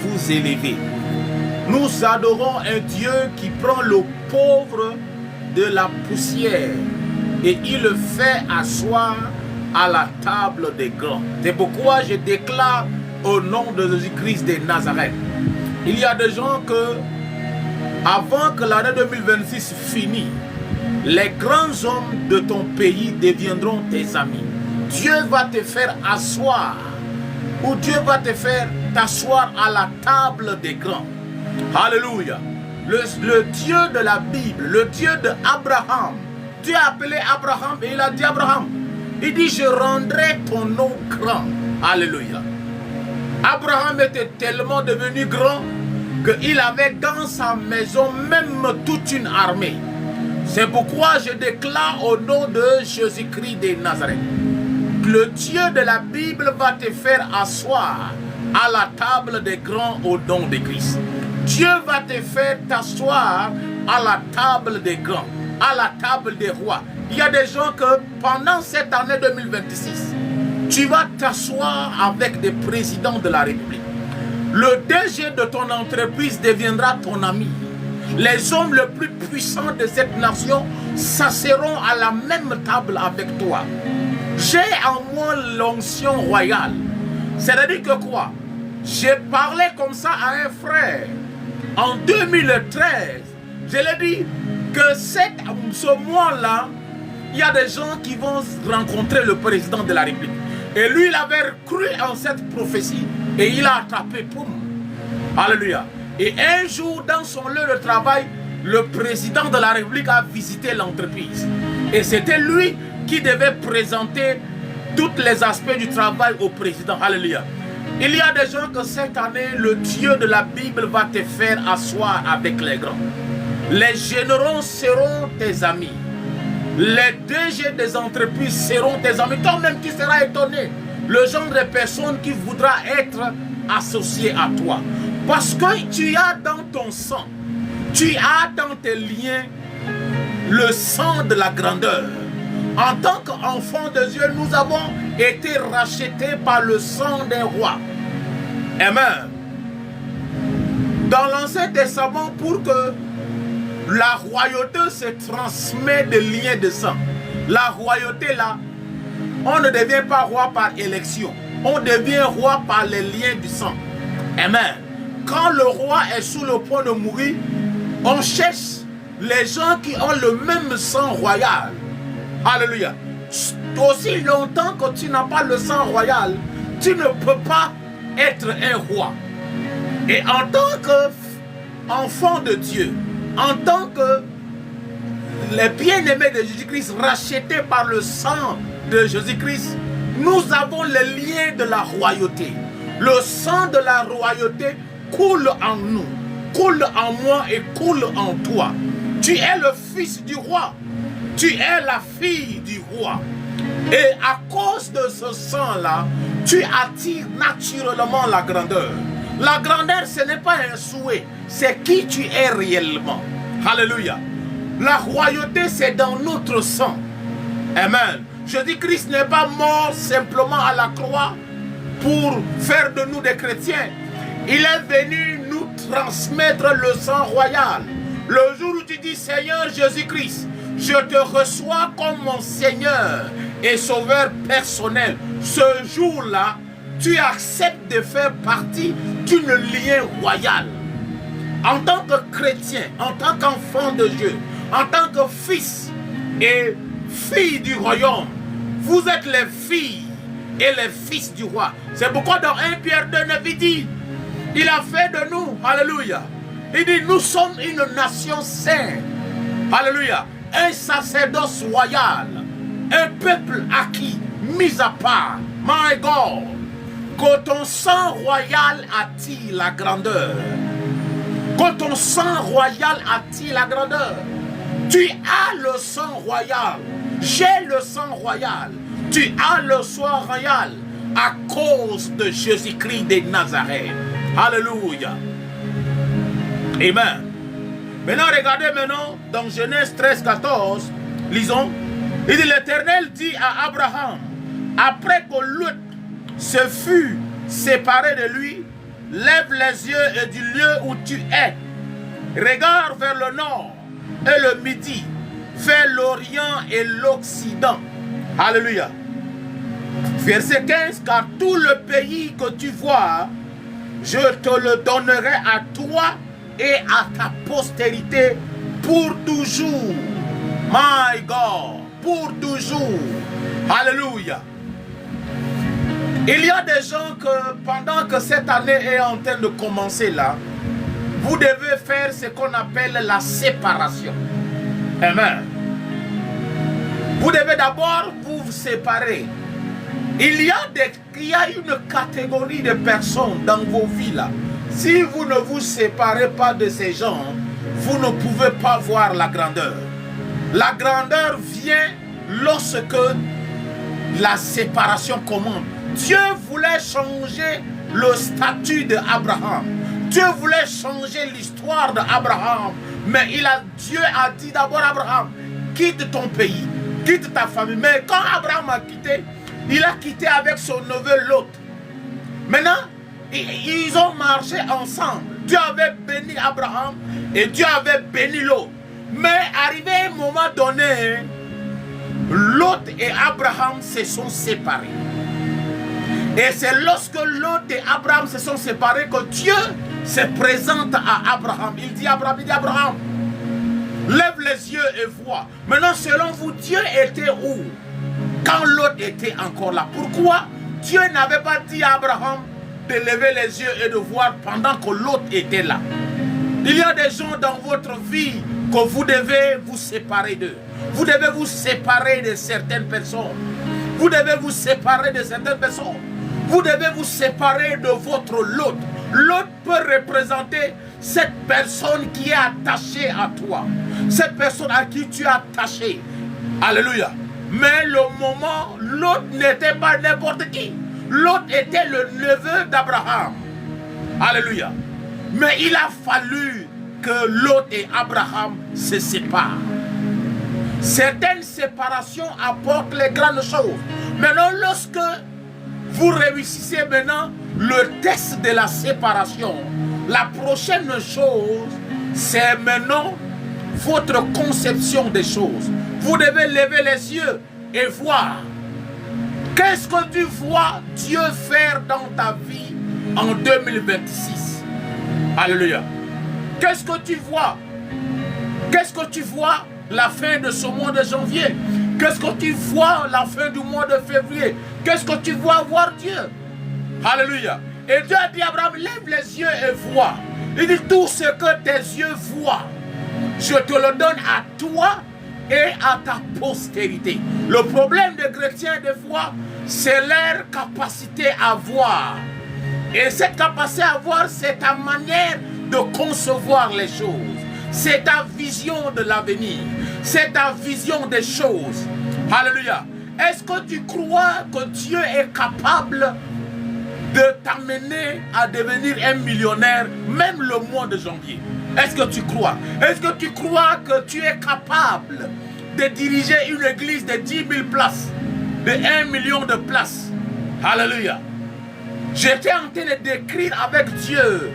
vous élever. Nous adorons un Dieu qui prend le pauvre de la poussière et il le fait asseoir à la table des grands. C'est pourquoi je déclare au nom de Jésus-Christ de Nazareth. Il y a des gens que, avant que l'année 2026 finisse, les grands hommes de ton pays deviendront tes amis. Dieu va te faire asseoir, ou Dieu va te faire t'asseoir à la table des grands. Alléluia. Le Dieu de la Bible, le Dieu d'Abraham, Dieu a appelé Abraham et il a dit Abraham, il dit je rendrai ton nom grand. Alléluia. Abraham était tellement devenu grand qu'il avait dans sa maison même toute une armée. C'est pourquoi je déclare au nom de Jésus-Christ de Nazareth, le Dieu de la Bible va te faire asseoir à la table des grands au nom de Christ. Dieu va te faire t'asseoir à la table des grands, à la table des rois. Il y a des gens que pendant cette année 2026, tu vas t'asseoir avec des présidents de la République. Le DG de ton entreprise deviendra ton ami. Les hommes les plus puissants de cette nation s'asseront à la même table avec toi. J'ai en moi l'onction royale. C'est-à-dire que quoi? J'ai parlé comme ça à un frère. En 2013, je l'ai dit que ce mois-là, il y a des gens qui vont rencontrer le président de la République. Et lui, il avait cru en cette prophétie et il a attrapé, poum. Alléluia. Et un jour, dans son lieu de travail, le président de la République a visité l'entreprise. Et c'était lui qui devait présenter tous les aspects du travail au président. Alléluia. Il y a des gens que cette année, le Dieu de la Bible va te faire asseoir avec les grands. Les généraux seront tes amis. Les DG des entreprises seront tes amis. Toi-même, tu seras étonné. Le genre de personne qui voudra être associé à toi. Parce que tu as dans ton sang, tu as dans tes liens le sang de la grandeur. En tant qu'enfants de Dieu, nous avons été rachetés par le sang des rois. Amen. Dans l'Ancien Testament, pour que la royauté se transmet de liens de sang, la royauté là, on ne devient pas roi par élection, on devient roi par les liens du sang. Amen. Quand le roi est sous le point de mourir, on cherche les gens qui ont le même sang royal. Alléluia. Aussi longtemps que tu n'as pas le sang royal, tu ne peux pas être un roi. Et en tant qu'enfant de Dieu, en tant que les bien-aimés de Jésus-Christ rachetés par le sang de Jésus-Christ, nous avons les liens de la royauté. Le sang de la royauté coule en nous, coule en moi et coule en toi. Tu es le fils du roi. Tu es la fille du roi. Et à cause de ce sang-là, tu attires naturellement la grandeur. La grandeur, ce n'est pas un souhait, c'est qui tu es réellement. Alléluia. La royauté, c'est dans notre sang. Amen. Je dis, Christ n'est pas mort simplement à la croix pour faire de nous des chrétiens. Il est venu nous transmettre le sang royal. Le jour où tu dis, Seigneur Jésus-Christ, je te reçois comme mon Seigneur et Sauveur personnel. Ce jour-là, tu acceptes de faire partie d'une lignée royale. En tant que chrétien, en tant qu'enfant de Dieu, en tant que fils et fille du royaume, vous êtes les filles et les fils du roi. C'est pourquoi dans 1 Pierre 2,9 il dit, il a fait de nous, alléluia, il dit, nous sommes une nation sainte, alléluia, un sacerdoce royal, un peuple acquis, mis à part. My God, que ton sang royal attire la grandeur. Que ton sang royal attire la grandeur. Tu as le sang royal. J'ai le sang royal. Tu as le sang royal à cause de Jésus-Christ de Nazareth. Alléluia. Amen. Maintenant, regardez maintenant dans Genèse 13, 14. Lisons. Il dit, l'Éternel dit à Abraham, après que Lot se fut séparé de lui, lève les yeux et du lieu où tu es, regarde vers le nord et le midi, vers l'Orient et l'Occident. Alléluia. Verset 15, car tout le pays que tu vois, je te le donnerai à toi et à ta postérité pour toujours. My God, pour toujours. Alléluia. Il y a des gens que pendant que cette année est en train de commencer là, vous devez faire ce qu'on appelle la séparation. Amen. Vous devez d'abord vous séparer. Il y a une catégorie de personnes dans vos vies là. Si vous ne vous séparez pas de ces gens, vous ne pouvez pas voir la grandeur. La grandeur vient lorsque la séparation commence. Dieu voulait changer le statut d'Abraham. Dieu voulait changer l'histoire d'Abraham. Mais Dieu a dit d'abord à Abraham, quitte ton pays, quitte ta famille. Mais quand Abraham a quitté, il a quitté avec son neveu Lot. Maintenant, ils ont marché ensemble. Dieu avait béni Abraham et Dieu avait béni Lot. Mais arrivé à un moment donné, Lot et Abraham se sont séparés. Et c'est lorsque Lot et Abraham se sont séparés que Dieu se présente à Abraham. Il dit à Abraham, lève les yeux et vois. Maintenant, selon vous, Dieu était où quand Lot était encore là? Pourquoi Dieu n'avait pas dit à Abraham de lever les yeux et de voir pendant que Lot était là? Il y a des gens dans votre vie que vous devez vous séparer d'eux. Vous devez vous séparer de certaines personnes. Vous devez vous séparer de certaines personnes. Vous devez vous séparer de votre Lot. Lot peut représenter cette personne qui est attachée à toi. Cette personne à qui tu es attaché. Alléluia. Mais le moment, Lot n'était pas n'importe qui. Lot était le neveu d'Abraham. Alléluia. Mais il a fallu que Lot et Abraham se séparent. Certaines séparations apportent les grandes choses. Maintenant, lorsque vous réussissez maintenant le test de la séparation, la prochaine chose, c'est maintenant votre conception des choses. Vous devez lever les yeux et voir. Qu'est-ce que tu vois Dieu faire dans ta vie en 2026? Alléluia. Qu'est-ce que tu vois? Qu'est-ce que tu vois la fin de ce mois de janvier? Qu'est-ce que tu vois la fin du mois de février? Qu'est-ce que tu vois voir Dieu? Alléluia. Et Dieu a dit à Abraham, lève les yeux et vois. Il dit, tout ce que tes yeux voient, je te le donne à toi et à ta postérité. Le problème des chrétiens des fois, c'est leur capacité à voir. Et cette capacité à voir, c'est ta manière de concevoir les choses. C'est ta vision de l'avenir. C'est ta vision des choses. Alléluia. Est-ce que tu crois que Dieu est capable de t'amener à devenir un millionnaire, même le mois de janvier? Est-ce que tu crois? Est-ce que tu crois que tu es capable de diriger une église de 10 000 places, de 1 million de places? Alléluia. J'étais en train de décrire avec Dieu.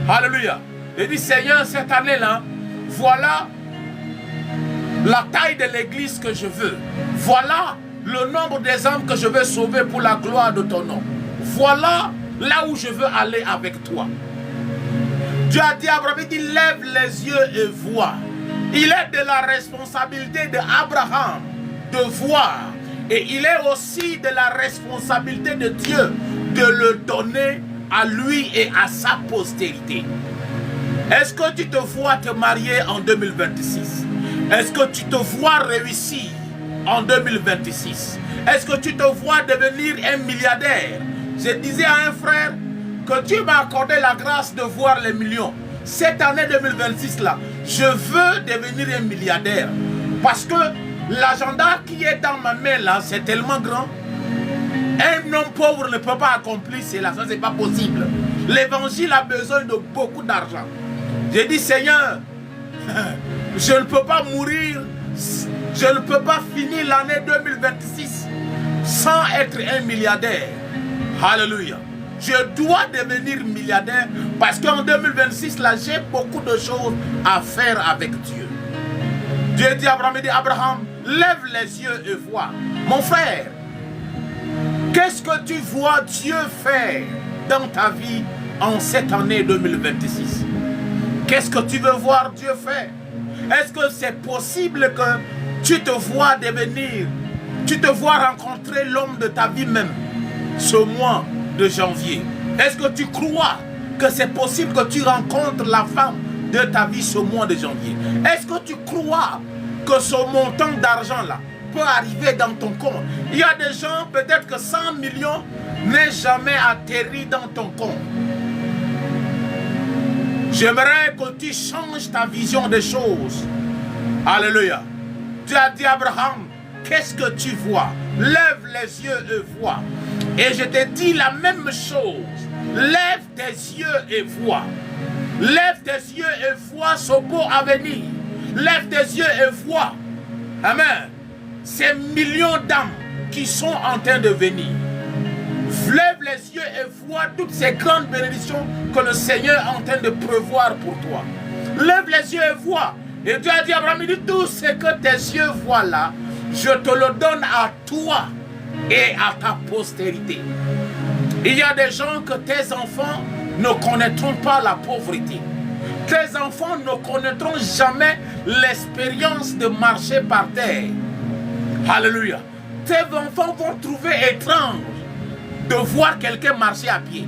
Alléluia. Je dis, Seigneur, cette année-là, voilà la taille de l'église que je veux. Voilà le nombre des âmes que je veux sauver pour la gloire de ton nom. Voilà là où je veux aller avec toi. Dieu a dit à Abraham, il dit, lève les yeux et vois. Il est de la responsabilité d'Abraham de voir. Et il est aussi de la responsabilité de Dieu de le donner à lui et à sa postérité. Est-ce que tu te vois te marier en 2026? Est-ce que tu te vois réussir en 2026? Est-ce que tu te vois devenir un milliardaire? Je disais à un frère que Dieu m'a accordé la grâce de voir les millions. Cette année 2026 là, je veux devenir un milliardaire. Parce que l'agenda qui est dans ma main là, c'est tellement grand. Un homme pauvre ne peut pas accomplir cela, ça c'est pas possible. L'évangile a besoin de beaucoup d'argent. J'ai dit, Seigneur, je ne peux pas mourir, je ne peux pas finir l'année 2026 sans être un milliardaire. Alléluia. je dois devenir milliardaire parce qu'en 2026, là, j'ai beaucoup de choses à faire avec Dieu. Dieu dit à Abraham, il dit, Abraham, lève les yeux et vois. Mon frère, qu'est-ce que tu vois Dieu faire dans ta vie en cette année 2026? Qu'est-ce que tu veux voir Dieu faire? Est-ce que c'est possible que tu te vois devenir, tu te vois rencontrer l'homme de ta vie même ce mois de janvier? Est-ce que tu crois que c'est possible que tu rencontres la femme de ta vie ce mois de janvier? Est-ce que tu crois que ce montant d'argent-là peut arriver dans ton compte? Il y a des gens, peut-être que 100 millions n'est jamais atterri dans ton compte. J'aimerais que tu changes ta vision des choses. Alléluia. Tu as dit à Abraham, qu'est-ce que tu vois? Lève les yeux et vois. Et je te dis la même chose. Lève tes yeux et vois. Lève tes yeux et vois ce beau avenir. Lève tes yeux et vois. Amen. Ces millions d'âmes qui sont en train de venir. Lève les yeux et vois toutes ces grandes bénédictions que le Seigneur est en train de prévoir pour toi. Lève les yeux et vois. Et Dieu a dit à Abraham, il dit, tout ce que tes yeux voient là, je te le donne à toi et à ta postérité. Il y a des gens que tes enfants ne connaîtront pas la pauvreté. Tes enfants ne connaîtront jamais l'expérience de marcher par terre. Alléluia. Tes enfants vont trouver étrange de voir quelqu'un marcher à pied.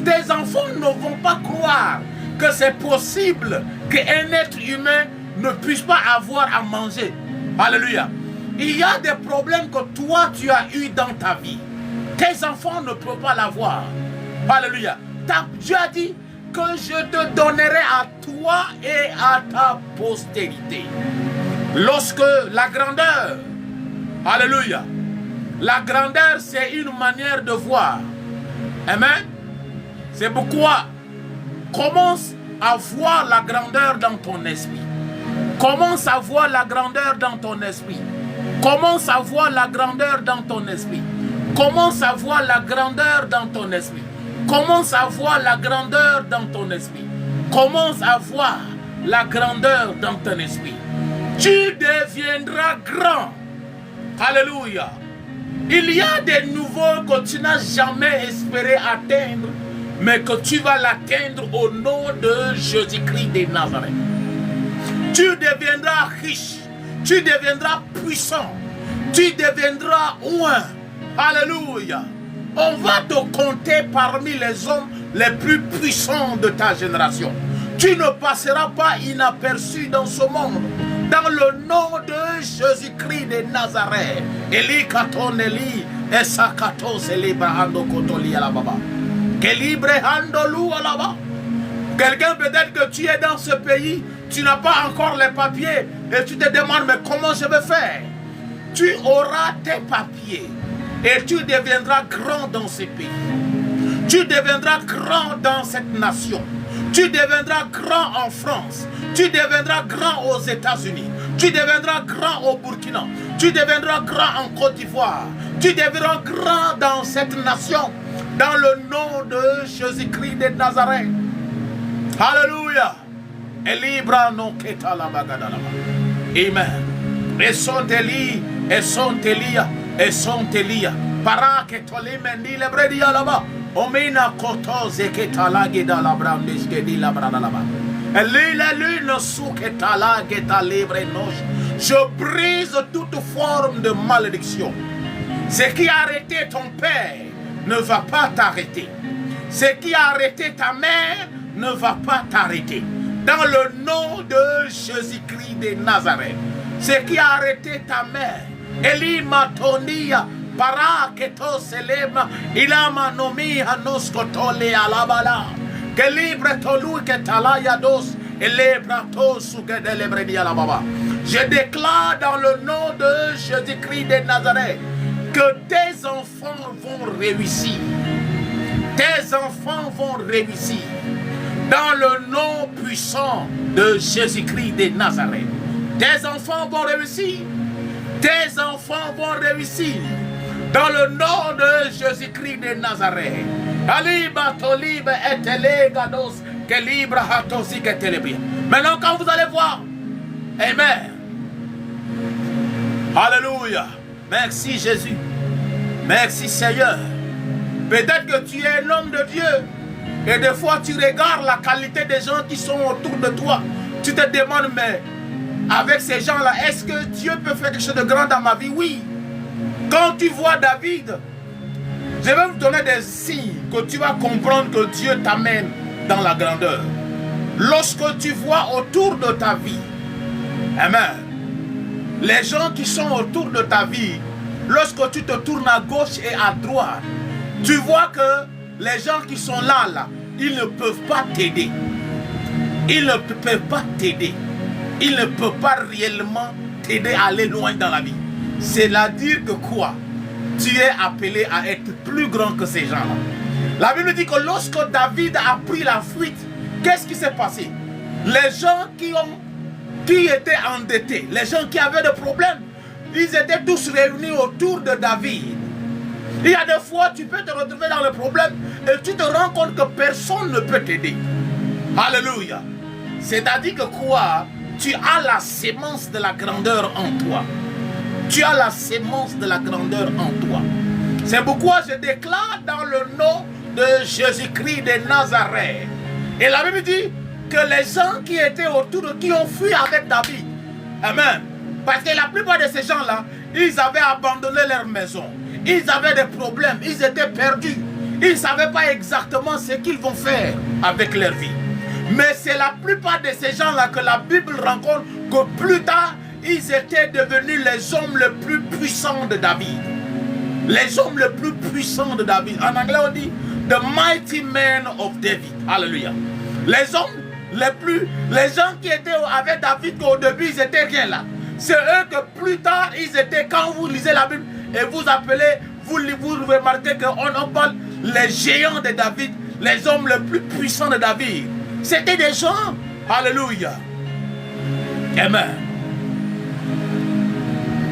Tes enfants ne vont pas croire que c'est possible qu'un être humain ne puisse pas avoir à manger. Alléluia. Il y a des problèmes que toi tu as eu dans ta vie. Tes enfants ne peuvent pas l'avoir. Alléluia. Dieu a dit que je te donnerai à toi et à ta postérité. Lorsque la grandeur, alléluia, la grandeur c'est une manière de voir. Amen. C'est pourquoi commence à voir la grandeur dans ton esprit. Commence à voir la grandeur dans ton esprit. Commence à voir la grandeur dans ton esprit. Commence à voir la grandeur dans ton esprit. Commence à voir la grandeur dans ton esprit. Commence à voir la grandeur dans ton esprit. Tu deviendras grand. Alléluia. Il y a des niveaux que tu n'as jamais espéré atteindre, mais que tu vas l'atteindre au nom de Jésus-Christ de Nazareth. Tu deviendras riche. Tu deviendras puissant. Tu deviendras loin. Alléluia. On va te compter parmi les hommes les plus puissants de ta génération. Tu ne passeras pas inaperçu dans ce monde. Dans le nom de Jésus-Christ de Nazareth. Eli katon eli esakato celebra ando kotoli alababa. Kelibre andolu alaba. Quelqu'un peut-être que tu es dans ce pays, tu n'as pas encore les papiers et tu te demandes mais comment je vais faire? Tu auras tes papiers et tu deviendras grand dans ce pays. Tu deviendras grand dans cette nation. Tu deviendras grand en France. Tu deviendras grand aux États-Unis. Tu deviendras grand au Burkina. Tu deviendras grand en Côte d'Ivoire. Tu deviendras grand dans cette nation. Dans le nom de Jésus-Christ de Nazareth. Alléluia. Elibra no keta la bagadalaba. Amen. Et sont Eli, et sont Elia, et sont Elia. Para que tolimendi le bredia là-bas. Omina koto zeketa la geda la brandes gedi la brada là-bas. Eli la lune sous keta la geta libre noche. Je brise toute forme de malédiction. Ce qui a arrêté ton père ne va pas t'arrêter. Ce qui a arrêté ta mère ne va pas t'arrêter. Dans le nom de Jésus-Christ de Nazareth. Ce qui a arrêté ta mère, Eli Matonia, para que to selema, ilama nomi hanos kotole alabala, que libre tolu que talaya dos, elebra to sugede lebredi alababa. Je déclare dans le nom de Jésus-Christ de Nazareth que tes enfants vont réussir. Tes enfants vont réussir. Dans le nom puissant de Jésus-Christ de Nazareth. Tes enfants vont réussir. Tes enfants vont réussir. Dans le nom de Jésus-Christ de Nazareth. Maintenant, quand vous allez voir, amen. Alléluia. Merci Jésus. Merci Seigneur. Peut-être que tu es un homme de Dieu et des fois tu regardes la qualité des gens qui sont autour de toi. Tu te demandes, mais avec ces gens-là, est-ce que Dieu peut faire quelque chose de grand dans ma vie? Oui. Quand tu vois David, je vais vous donner des signes que tu vas comprendre que Dieu t'amène dans la grandeur. Lorsque tu vois autour de ta vie, amen, les gens qui sont autour de ta vie, lorsque tu te tournes à gauche et à droite, tu vois que les gens qui sont là, ils ne peuvent pas t'aider. Ils ne peuvent pas t'aider. Ils ne peuvent pas réellement t'aider à aller loin dans la vie. C'est-à-dire que quoi? Tu es appelé à être plus grand que ces gens-là. La Bible dit que lorsque David a pris la fuite, qu'est-ce qui s'est passé? Les gens qui étaient endettés, les gens qui avaient des problèmes, ils étaient tous réunis autour de David. Il y a des fois, tu peux te retrouver dans le problème et tu te rends compte que personne ne peut t'aider. Alléluia. C'est-à-dire que quoi? Tu as la sémence de la grandeur en toi. Tu as la sémence de la grandeur en toi. C'est pourquoi je déclare dans le nom de Jésus-Christ de Nazareth. Et la Bible dit que les gens qui étaient autour, qui ont fui avec David. Amen. Parce que la plupart de ces gens-là, ils avaient abandonné leur maison. Ils avaient des problèmes. Ils étaient perdus. Ils ne savaient pas exactement ce qu'ils vont faire avec leur vie. Mais c'est la plupart de ces gens-là que la Bible rencontre que plus tard, ils étaient devenus les hommes les plus puissants de David. Les hommes les plus puissants de David. En anglais, on dit The Mighty Men of David. Alléluia. Les hommes les gens qui étaient avec David au début, ils étaient rien là. C'est eux que plus tard, ils étaient, quand vous lisez la Bible et vous appelez, vous remarquez qu'on parle les géants de David, les hommes les plus puissants de David. C'était des gens. Alléluia. Amen.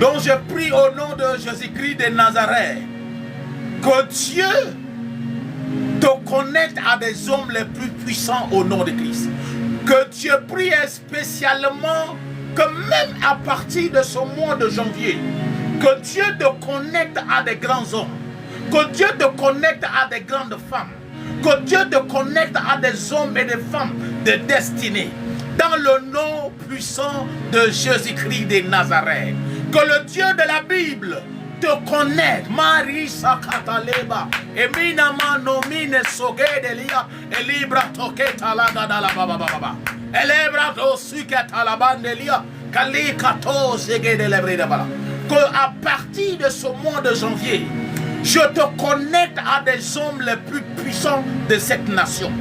Donc je prie au nom de Jésus-Christ de Nazareth que Dieu te connecte à des hommes les plus puissants au nom de Christ. Que Dieu prie spécialement que même à partir de ce mois de janvier, que Dieu te connecte à des grands hommes, que Dieu te connecte à des grandes femmes, que Dieu te connecte à des hommes et des femmes de destinée. Dans le nom puissant de Jésus-Christ de Nazareth. Que le Dieu de la Bible te connecte. Marie Sakataleba. Emina manomine sogedelia. Elibra toketa la gadala baba baba. Elebra dosuketa la bandelia. Kalikato segedelebrida bala. Que à partir de ce mois de janvier, je te connecte à des hommes les plus puissants de cette nation.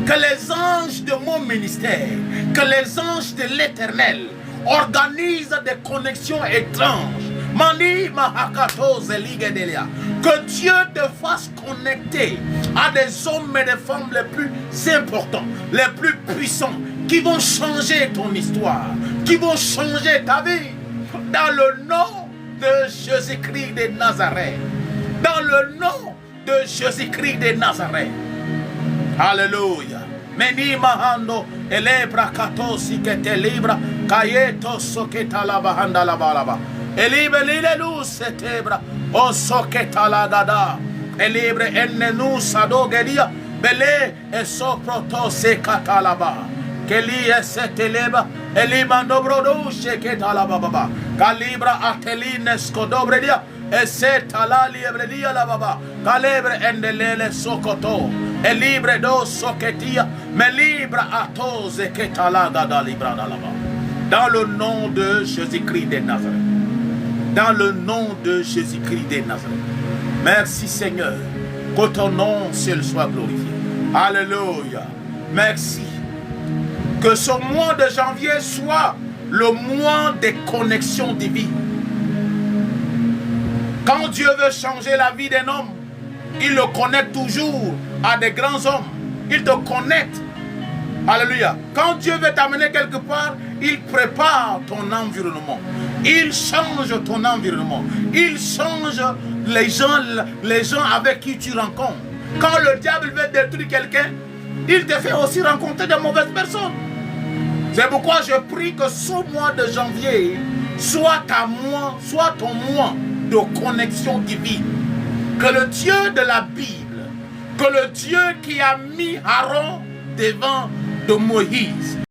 Que les anges de mon ministère, que les anges de l'Éternel organisent des connexions étranges. Mani mahakato zeligedelia. Que Dieu te fasse connecter à des hommes et des femmes les plus importants, les plus puissants, qui vont changer ton histoire, qui vont changer ta vie. Dans le nom de Jésus-Christ de Nazareth. Dans le nom de Jésus-Christ de Nazareth. Alléluia. Meni mahando elebra katosi kete libra kayeto soketa la bahanda la balaba. Elibre lilelu setebra o soketa la gada. Elibre ennenu sadogeria bele e soproto se katalaba. Keli eseteleba elimando brodo sheketa la baba. Calibra ateline skodobredia. Ese talali ebredia la baba. Calebre endelele sokoto. E libre do soketia. Me libra atose que talaga da libra da laba. Dans le nom de Jésus-Christ de Nazareth. Dans le nom de Jésus-Christ de Nazareth. Merci Seigneur. Que ton nom seul soit glorifié. Alléluia. Merci. Que ce mois de janvier soit le mois des connexions divines. Quand Dieu veut changer la vie d'un homme, il le connecte toujours à des grands hommes. Il te connecte. Alléluia. Quand Dieu veut t'amener quelque part, il prépare ton environnement. Il change ton environnement. Il change les gens avec qui tu rencontres. Quand le diable veut détruire quelqu'un, il te fait aussi rencontrer de mauvaises personnes. C'est pourquoi je prie que ce mois de janvier soit ton mois de connexion divine. Que le Dieu de la Bible, que le Dieu qui a mis Aaron devant de Moïse,